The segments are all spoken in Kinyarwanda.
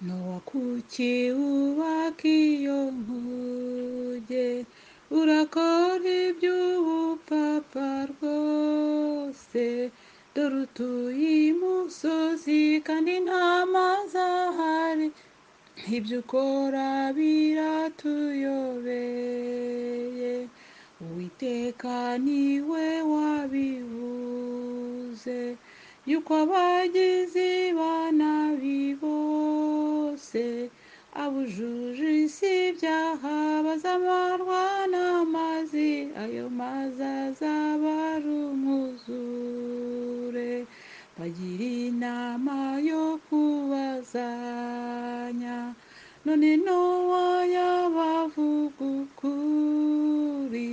Nowa kuki wubaka iyo nkuge urakora iby'ubupfapfa rwose, dore utuye imusozi kandi nta mazi ahari, ibyo ukora biratuyobeye. Uwiteka niwe wabivuze, yuko abagizi ba nabi bose abujuje isi ibyaha bazamarwa n'amazi, ayo mazi azaba ari umwuzure. Bagira inama yo kubazanya, none Nowa yabavuga ukuri,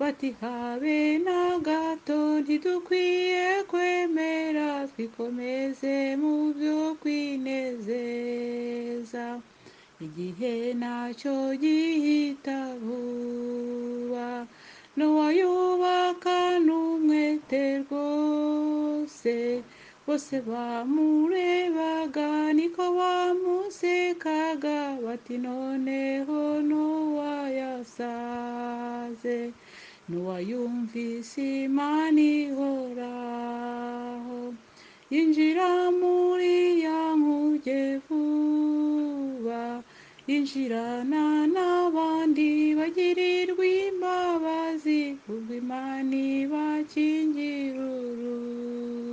bati habe na gato ntidukwiye kwemera, twikomeze mu byo kwinezeza, igihe nacyo gihita vuba. Nowa yubakana umwete rwose, bose bamurebaga niko bamusekaga, bati noneho Nowa yasaze. Nowa yumvise Imana ihoraho, yinjira muri ya nkuge vuba, yinjirana n'abandi bagirirwa imbabazi, ubwo Imana ibakingira urugi.